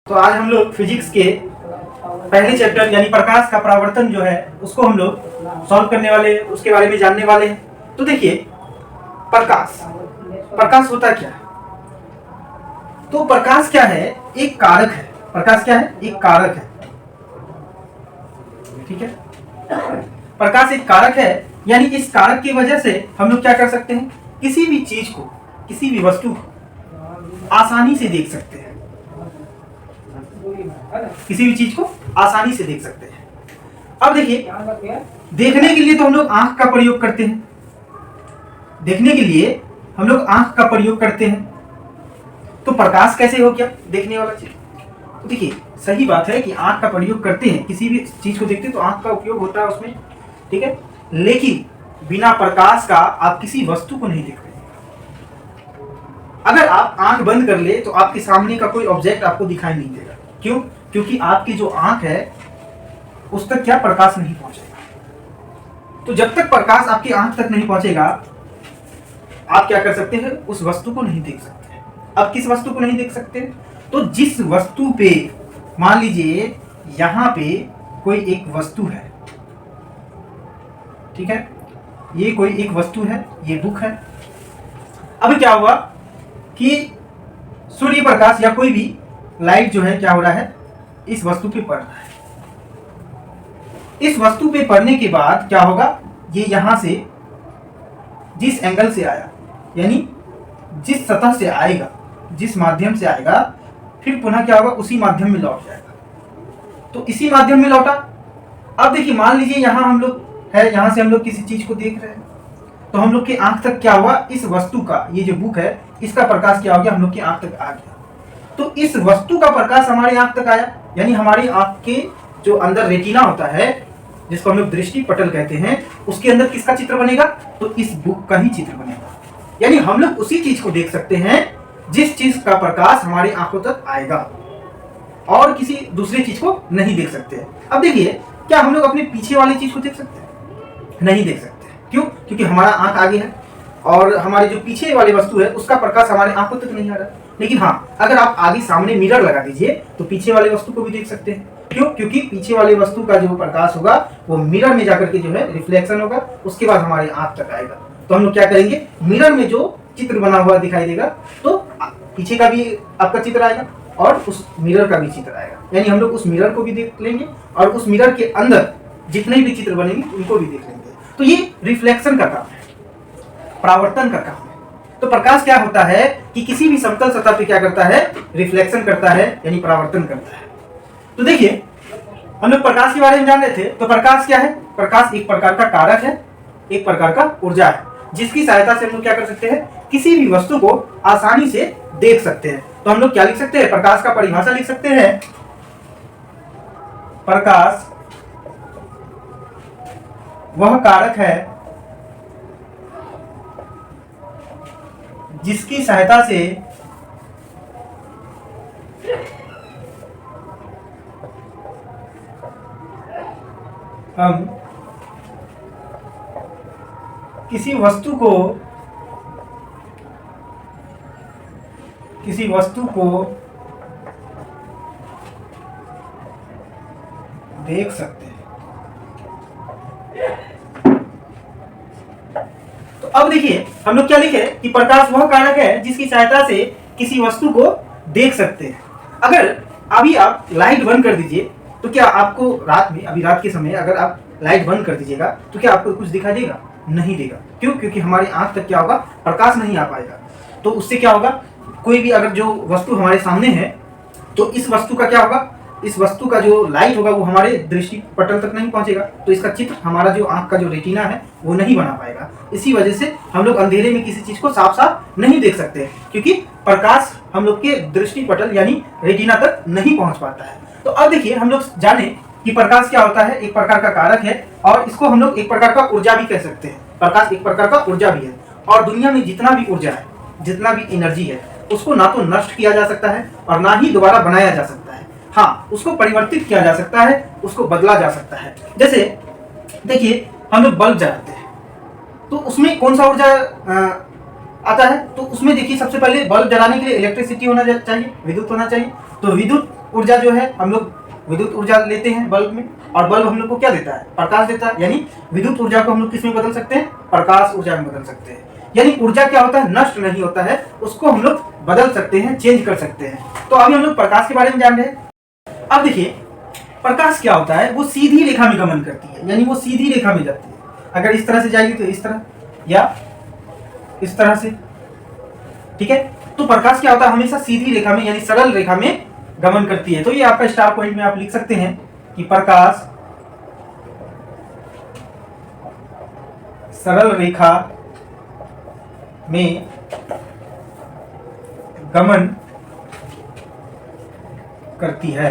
तो आज हम लोग फिजिक्स के पहले चैप्टर यानी प्रकाश का परावर्तन जो है उसको हम लोग सॉल्व करने वाले, उसके बारे में जानने वाले हैं। तो देखिए, प्रकाश प्रकाश होता क्या है? तो प्रकाश क्या है? एक कारक है। प्रकाश क्या है? एक कारक है। ठीक है, प्रकाश एक कारक है, यानी इस कारक की वजह से हम लोग क्या कर सकते हैं? किसी भी चीज को, किसी भी वस्तु को आसानी से देख सकते हैं। किसी भी चीज को आसानी से देख सकते हैं। अब देखिए, देखने के लिए तो हम लोग आंख का प्रयोग करते हैं। देखने के लिए हम लोग आंख का प्रयोग करते हैं। तो प्रकाश कैसे हो गया देखने वाला चीज? तो देखिए, सही बात है कि आंख का प्रयोग करते हैं, किसी भी चीज को देखते हैं तो आंख का उपयोग होता है उसमें, ठीक है। लेकिन बिना प्रकाश का आप किसी वस्तु को नहीं देख रहे। अगर आप आंख बंद कर ले तो आपके सामने का कोई ऑब्जेक्ट आपको दिखाई नहीं देगा। क्यों? क्योंकि आपकी जो आंख है उस तक क्या प्रकाश नहीं पहुंचेगा। तो जब तक प्रकाश आपकी आंख तक नहीं पहुंचेगा, आप क्या कर सकते हैं? उस वस्तु को नहीं देख सकते। अब किस वस्तु को नहीं देख सकते? तो जिस वस्तु पे, मान लीजिए यहां पे कोई एक वस्तु है, ठीक है, ये कोई एक वस्तु है, ये बुक है। अब क्या हुआ कि सूर्य प्रकाश या कोई भी लाइट जो है क्या हो रहा है? इस वस्तु पे पड़ रहा है। इस वस्तु पे पड़ने के बाद क्या होगा? ये यहां से जिस एंगल से आया, यानी जिस सतह से आएगा, जिस माध्यम से आएगा, फिर पुनः क्या होगा? उसी माध्यम में लौट जाएगा। तो इसी माध्यम में लौटा। अब देखिए, मान लीजिए यहां हम लोग है, यहां से हम लोग किसी चीज को देख रहे हैं, तो हम लोग की आंख तक क्या हुआ? इस वस्तु का, ये जो बुक है, इसका प्रकाश क्या हो गया? हम लोग की आंख तक आ गया। तो इस वस्तु का प्रकाश हमारी आंख तक आया, यानी हमारी आंख के जो अंदर रेटिना होता है, जिसको हम लोग दृष्टि पटल कहते हैं, उसके अंदर किसका चित्र बनेगा? तो इस बुक का ही चित्र बनेगा। यानी हम लोग उसी चीज को देख सकते हैं जिस चीज का प्रकाश हमारी आंखों तक आएगा, और किसी दूसरी चीज को नहीं देख सकते। अब देखिए, क्या हम लोग अपने पीछे वाली चीज को देख सकते हैं? नहीं देख सकते। क्यों? क्योंकि हमारा आंख आगे है और हमारी जो पीछे वाली वस्तु है उसका प्रकाश हमारे आंखों तक नहीं आ रहा। लेकिन हाँ, अगर आप आगे सामने मिरर लगा दीजिए तो पीछे वाली वस्तु को भी देख सकते हैं। क्यों? क्योंकि पीछे वाली वस्तु का जो प्रकाश होगा वो मिरर में जाकर के जो है रिफ्लेक्शन होगा, उसके बाद हमारी आंख तक आएगा। तो हम लोग क्या करेंगे? मिरर में जो चित्र बना हुआ दिखाई देगा, तो पीछे का भी आपका चित्र आएगा और उस मिरर का भी चित्र आएगा। यानी हम लोग उस मिरर को भी देख लेंगे और उस मिरर के अंदर जितने भी चित्र बनेंगे उनको भी देख लेंगे। तो ये रिफ्लेक्शन का काम है, परावर्तन का काम है। तो प्रकाश क्या होता है कि किसी भी समतल सतह पे क्या करता है? रिफ्लेक्शन करता है, यानी परावर्तन करता है। तो देखिए, हम लोग प्रकाश के बारे में जान रहे थे। तो प्रकाश क्या है? प्रकाश एक प्रकार का कारक है, एक प्रकार का ऊर्जा है, जिसकी सहायता से हम लोग क्या कर सकते हैं? किसी भी वस्तु को आसानी से देख सकते हैं। तो हम लोग क्या लिख सकते हैं? प्रकाश का परिभाषा लिख सकते हैं। प्रकाश वह कारक है जिसकी सहायता से हम किसी वस्तु को देख सकते हैं। तो अब देखिए, हम लोग क्या लिखे कि प्रकाश वह कारक है जिसकी सहायता से किसी वस्तु को देख सकते हैं। अगर अभी आप लाइट बंद कर दीजिए तो क्या आपको रात में, अभी रात के समय अगर आप लाइट बंद कर दीजिएगा तो क्या आपको कुछ दिखाई देगा? नहीं देगा। क्यों? क्योंकि हमारी आंख तक क्या होगा? प्रकाश नहीं आ पाएगा। तो उससे क्या होगा? कोई भी अगर जो वस्तु हमारे सामने है, तो इस वस्तु का क्या होगा? इस वस्तु का जो लाइट होगा वो हमारे दृष्टि पटल तक नहीं पहुंचेगा। तो इसका चित्र, हमारा जो आंख का जो रेटिना है वो नहीं बना पाएगा। इसी वजह से हम लोग अंधेरे में किसी चीज को साफ साफ नहीं देख सकते, क्योंकि प्रकाश हम लोग के दृष्टि पटल यानी रेटिना तक नहीं पहुंच पाता है। तो अब देखिए, हम लोग जाने कि प्रकाश क्या होता है। एक प्रकार का कारक है और इसको हम लोग एक प्रकार का ऊर्जा भी कह सकते हैं। प्रकाश एक प्रकार का ऊर्जा भी है, और दुनिया में जितना भी ऊर्जा है, जितना भी एनर्जी है, उसको ना तो नष्ट किया जा सकता है और ना ही दोबारा बनाया जा सकता है। हाँ, उसको परिवर्तित किया जा सकता है, उसको बदला जा सकता है। जैसे देखिए, हम लोग बल्ब जलाते हैं तो उसमें कौन सा ऊर्जा आता है? तो उसमें देखिए, सबसे पहले बल्ब जलाने के लिए इलेक्ट्रिसिटी होना चाहिए, विद्युत होना चाहिए। तो विद्युत ऊर्जा जो है हम लोग विद्युत ऊर्जा लेते हैं बल्ब में, और बल्ब हम लोग को क्या देता है? प्रकाश देता है। यानी विद्युत ऊर्जा को हम लोग किस में बदल सकते हैं? प्रकाश ऊर्जा में बदल सकते हैं। यानी ऊर्जा क्या होता है? नष्ट नहीं होता है, उसको हम लोग बदल सकते हैं, चेंज कर सकते हैं। तो अभी हम लोग प्रकाश के बारे में जान रहे हैं। अब देखिए प्रकाश क्या होता है, वो सीधी रेखा में गमन करती है, यानी वो सीधी रेखा में जाती है। अगर इस तरह से जाएगी तो इस तरह, या इस तरह से, ठीक है। तो प्रकाश क्या होता है? हमेशा सीधी रेखा में यानी सरल रेखा में गमन करती है। तो ये आपका स्टार पॉइंट में आप लिख सकते हैं कि प्रकाश सरल रेखा में गमन करती है।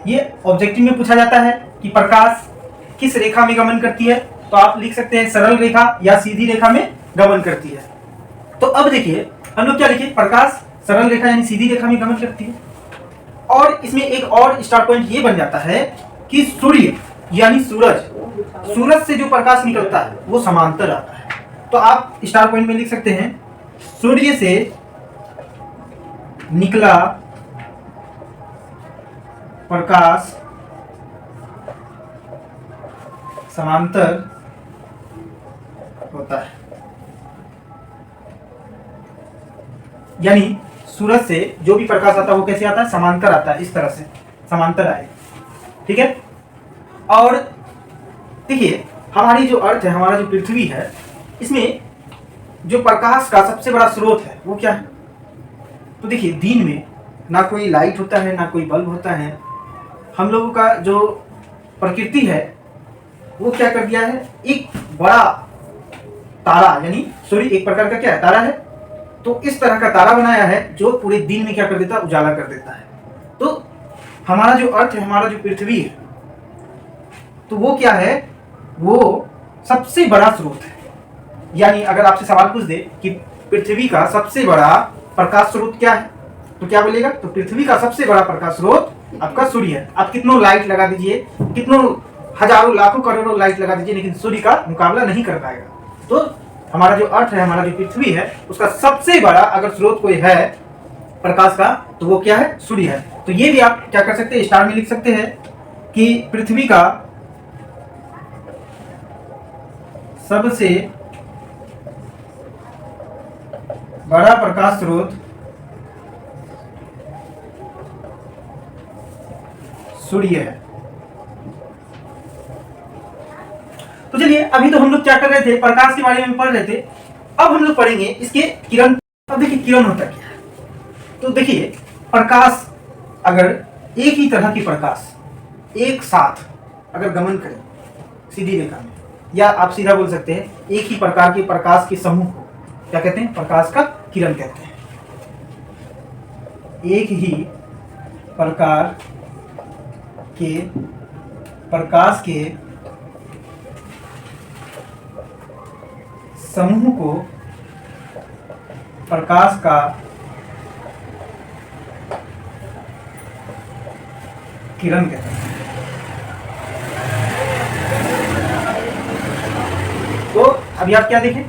ये ऑब्जेक्टिव में पूछा जाता है कि प्रकाश किस रेखा में गमन करती है, तो आप लिख सकते हैं सरल रेखा या सीधी रेखा में गमन करती है। तो अब देखिए हम लोग क्या लिखे? प्रकाश सरल रेखा यानी सीधी रेखा में गमन करती है। और इसमें एक और स्टार पॉइंट ये बन जाता है कि सूर्य यानी सूरज से जो प्रकाश निकलता है वो समांतर आता है। तो आप स्टार पॉइंट में लिख सकते हैं सूर्य से निकला प्रकाश समांतर होता है। यानी सूरज से जो भी प्रकाश आता है वो कैसे आता है? समांतर आता है, इस तरह से समांतर आए, ठीक है। और देखिए हमारी जो अर्थ है, हमारा जो पृथ्वी है, इसमें जो प्रकाश का सबसे बड़ा स्रोत है वो क्या है? तो देखिए दिन में ना कोई लाइट होता है, ना कोई बल्ब होता है। हम लोगों का जो प्रकृति है वो क्या कर दिया है? एक बड़ा तारा, यानी सूर्य एक प्रकार का क्या है? तारा है। तो इस तरह का तारा बनाया है जो पूरे दिन में क्या कर देता है? उजाला कर देता है। तो हमारा जो अर्थ है, हमारा जो पृथ्वी है, तो वो क्या है? वो सबसे बड़ा स्रोत है। यानी अगर आपसे सवाल पूछ दे कि पृथ्वी का सबसे बड़ा प्रकाश स्रोत क्या है, तो क्या बोलेगा? तो पृथ्वी का सबसे बड़ा प्रकाश स्रोत आपका सूर्य है। आप कितनों लाइट लगा दीजिए, कितनों हजारों लाखों करोड़ों लाइट लगा दीजिए, लेकिन सूर्य का मुकाबला नहीं कर पाएगा। तो हमारा जो अर्थ है, हमारा जो पृथ्वी है, उसका सबसे बड़ा अगर स्रोत कोई है प्रकाश का, तो वो क्या है? सूर्य है। तो ये भी आप क्या कर सकते हैं? स्टार में लिख सकते हैं कि पृथ्वी का सबसे बड़ा प्रकाश स्रोत सूर्य है। तो चलिए अभी तो हम लोग क्या कर रहे थे? प्रकाश के बारे में पढ़ रहे थे। अब हम लोग पढ़ेंगे इसके किरण। अब देखिए किरण होता क्या है। तो देखिए प्रकाश, अगर एक ही तरह की प्रकाश एक साथ अगर गमन करें सीधी रेखा में, या आप सीधा बोल सकते हैं एक ही प्रकार के प्रकाश के समूह को क्या कहते हैं? प्रकाश का किरण कहते हैं। एक ही प्रकार के प्रकाश के समूह को प्रकाश का किरण कहते हैं। तो अभी आप क्या देखें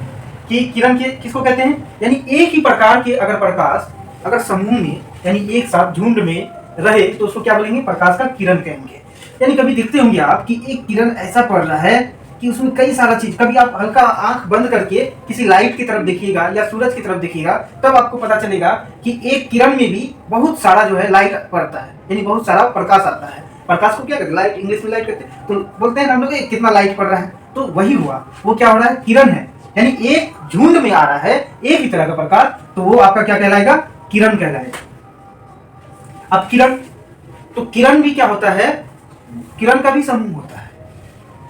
कि किरण के किसको कहते हैं? यानी एक ही प्रकार के अगर प्रकाश अगर समूह में यानी एक साथ झुंड में रहे तो उसको क्या बोलेंगे? प्रकाश का किरण कहेंगे। यानी कभी देखते होंगे आप कि एक किरण ऐसा पड़ रहा है कि उसमें कई सारा चीज, कभी आप हल्का आंख बंद करके किसी लाइट की तरफ देखिएगा या सूरज की तरफ देखिएगा, तब आपको पता चलेगा कि एक किरण में भी बहुत सारा जो है लाइट पड़ता है, यानी बहुत सारा प्रकाश आता है। प्रकाश को क्या कहते हैं? लाइट, इंग्लिश में लाइट कहते हैं। तो बोलते हैं हम लोग कितना लाइट पड़ रहा है, तो वही हुआ, वो क्या हो रहा है? किरण है। यानी एक झुंड में आ रहा है एक ही तरह का प्रकाश, तो वो आपका क्या कहलाएगा? किरण कहलाएगा। अब किरण, तो किरण भी क्या होता है? किरण का भी समूह होता है।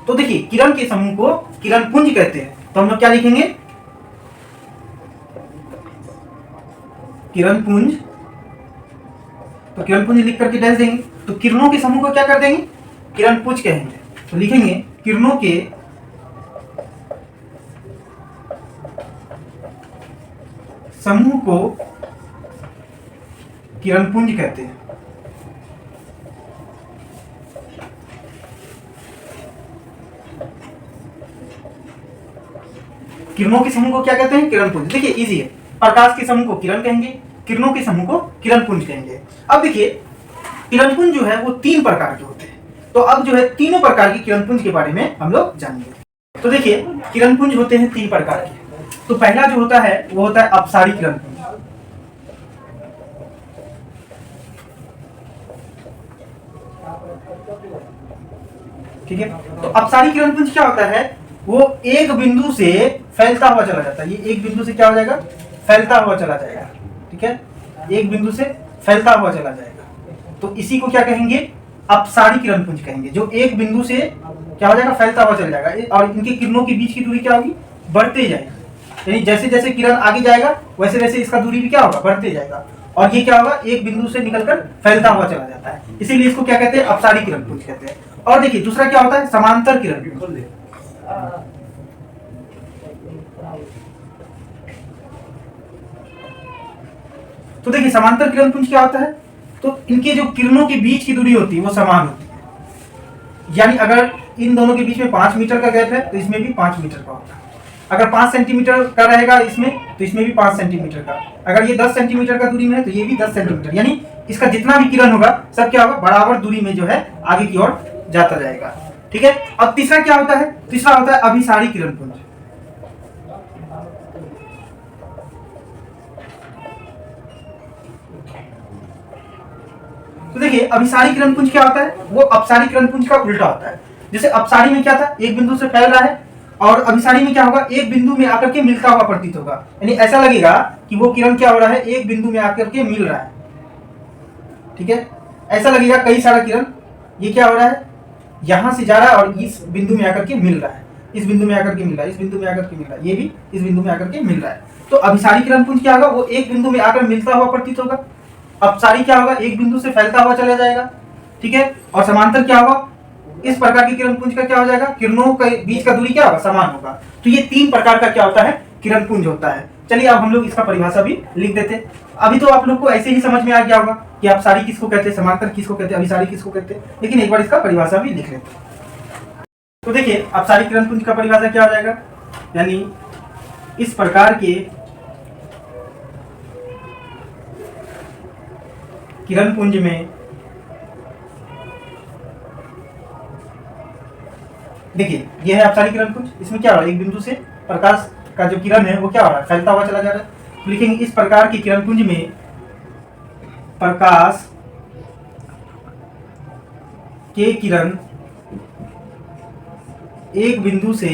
तो देखिए किरण के समूह को किरण पुंज कहते हैं। तो हम लोग क्या लिखेंगे? किरण पुंज। तो किरण पुंज लिख करके डैश देंगे। तो किरणों के समूह को क्या कर देंगे? किरण पुंज कहेंगे। तो लिखेंगे किरणों के समूह को किरण पुंज कहते हैं। किरणों के समूह को क्या कहते हैं? किरण पुंज। देखिए इजी है, प्रकाश के समूह को किरण कहेंगे, किरणों के समूह को किरण पुंज कहेंगे। अब देखिए किरणपुंज जो है वो 3 प्रकार के होते हैं। तो अब जो है तीनों प्रकार के किरणपुंज के बारे में हम लोग जानेंगे। तो देखिए किरणपुंज होते हैं 3 प्रकार के। तो पहला जो होता है वो होता है अपसारी किरणपुंज। ठीक है, तो अपसारी किरणपुंज क्या होता है, वो एक बिंदु से फैलता हुआ चला जाता है। ये एक बिंदु से क्या हो जाएगा, फैलता हुआ चला जाएगा। ठीक है, एक बिंदु से फैलता हुआ चला जाएगा, तो इसी को क्या कहेंगे, अपसारी किरणपुंज कहेंगे। जो एक बिंदु से क्या हो जाएगा, फैलता हुआ चल जाएगा और इनके किरणों के बीच की दूरी क्या होगी, बढ़ते जाएगी। यानी जैसे जैसे किरण आगे जाएगा वैसे वैसे इसका दूरी भी क्या होगा, बढ़ते जाएगा। और ये क्या होगा, एक बिंदु से निकलकर फैलता हुआ चला जाता है, इसीलिए इसको क्या कहते हैं, अपसारी किरणपुंज कहते हैं। और देखिए दूसरा क्या होता है, समांतर किरणपुंज। तो देखिए समांतर किरणपुंज क्या होता है, तो इनके जो किरणों के बीच की दूरी होती है वो समान होती है। यानी अगर इन दोनों के बीच में 5 मीटर का गैप है तो इसमें भी 5 मीटर का होगा। अगर 5 सेंटीमीटर का रहेगा इसमें, तो इसमें भी 5 सेंटीमीटर का। अगर ये 10 सेंटीमीटर का दूरी में है तो ये भी 10 सेंटीमीटर। यानी इसका जितना भी किरण होगा सब क्या होगा, बराबर दूरी में जो है आगे की ओर जाता जाएगा। ठीक है, अब तीसरा क्या होता है, तीसरा होता है अभिसारी किरणपुंज। तो देखिए अभिसारी किरणपुंज क्या होता है, वो अपसारी किरणपुंज का उल्टा होता है। जैसे अपसारी में क्या था, एक बिंदु से फैल रहा है, और अभिसारी में क्या होगा, एक बिंदु में आकर के मिलता हुआ प्रतीत होगा। यानी ऐसा लगेगा कि वो किरण क्या हो रहा है, एक बिंदु में आकर के मिल रहा है। ठीक है, ऐसा लगेगा कई सारा किरण ये क्या हो रहा है, यहां से जा रहा है और इस बिंदु में आकर के मिल रहा है, इस बिंदु में आकर के मिल रहा है, इस बिंदु में आकर के मिल रहा है, ये भी इस बिंदु में आकर के मिल रहा है। तो अभिसारी किरणपुंज क्या होगा, वो एक बिंदु में आकर मिलता हुआ प्रतीत होगा। अपसारी क्या होगा, एक बिंदु से फैलता हुआ चला जाएगा। ठीक है, और समांतर क्या होगा, इस प्रकार की किरणपुंज का क्या हो जाएगा, किरणों के बीच का दूरी क्या होगा, समान होगा। तो ये 3 प्रकार का क्या होता है, किरणपुंज होता है। चलिए अब हम लोग इसका परिभाषा भी लिख देते हैं। अभी तो आप लोग को ऐसे ही समझ में आ गया होगा कि अपसारी किसको कहते हैं, समांतर किसको कहते हैं, अभिसारी किसको कहते हैं, लेकिन एक बार इसका परिभाषा भी लिख लेते हैं। तो देखिए अपसारी किरणपुंज का परिभाषा क्या हो जाएगा, यानी इस प्रकार के किरणपुंज में देखिए यह है अपसारी किरणपुंज। इसमें क्या हो रहा है, एक बिंदु से प्रकाश का जो किरण है वो क्या हो रहा है, फैलता हुआ चला जा रहा है। लिखेंगे इस प्रकार के किरणपुंज में प्रकाश के किरण एक बिंदु से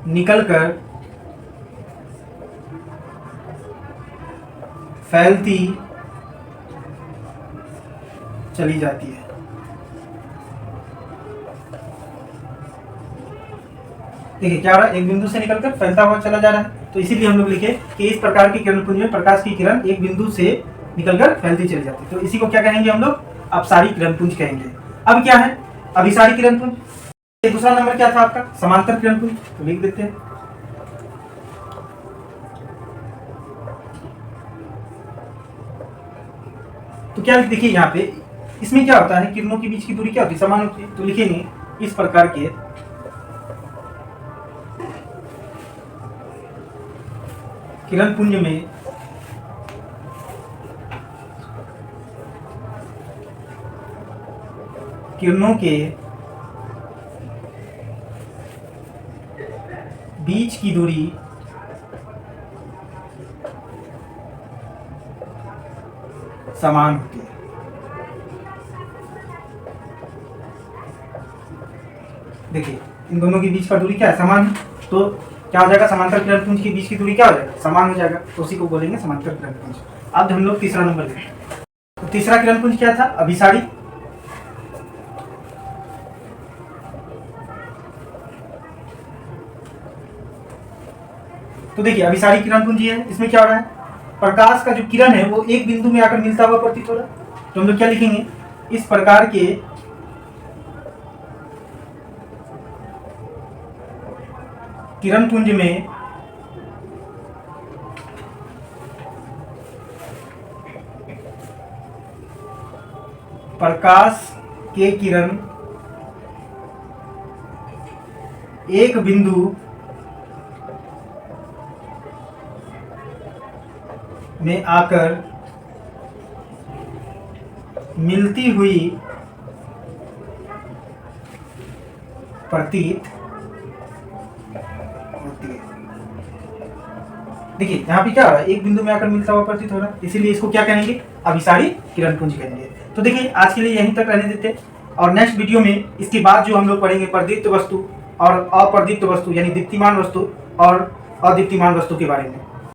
निकलकर फैलती चली जाती है। देखिए क्या हो रहा है, एक बिंदु से निकलकर फैलता हुआ चला जा रहा है, तो इसीलिए हम लोग लिखे कि इस प्रकार की किरणपुंज में प्रकाश की किरण एक बिंदु से निकलकर फैलती चली जाती है। तो इसी को क्या कहेंगे हम लोग, अपसारी किरणपुंज कहेंगे। अब क्या है अभिसारी किरणपुंज। दूसरा नंबर क्या था आपका, समांतर किरणपुंज। तो लिख देते हैं, तो क्या देखिए यहाँ पे इसमें क्या होता है, किरणों के बीच की दूरी क्या होती है, समान होती है। तो लिखेंगे इस प्रकार के किरणपुंज में किरणों के बीच की दूरी समान होती है। देखिए इन दोनों के बीच का दूरी क्या है, समान है। तो क्या हो जाएगा, समांतर किरणपुंज के बीच की दूरी क्या हो जाएगा, समान हो जाएगा। तो उसी को बोलेंगे समांतर किरणपुंज। अब हम लोग तीसरा नंबर देखें। तो तीसरा किरणपुंज क्या था, अभिसारी। तो देखिए अभिसारी किरणपुंज है, इसमें क्या हो रहा है, प्रकाश का जो किरण है वो एक बिंदु में आकर मिलता हुआ प्रतीत हो रहा है। तो हम लोग क्या लिखेंगे, इस प्रकार के किरणपुंज में प्रकाश के किरण एक बिंदु में आकर मिलती हुई प्रतीत होती है। देखिए यहाँ पे क्या हो रहा है, एक बिंदु में आकर मिलता हुआ प्रतीत हो रहा है, इसीलिए इसको क्या कहेंगे, अभिसारी किरण पुंज कहेंगे। तो देखिए आज के लिए यहीं तक रहने देते, और नेक्स्ट वीडियो में इसके बाद जो हम लोग पढ़ेंगे प्रदीप्त वस्तु और अप्रदीप्त वस्तु, यानी दीप्तिमान वस्तु और अदीप्तिमान वस्तु के बारे में।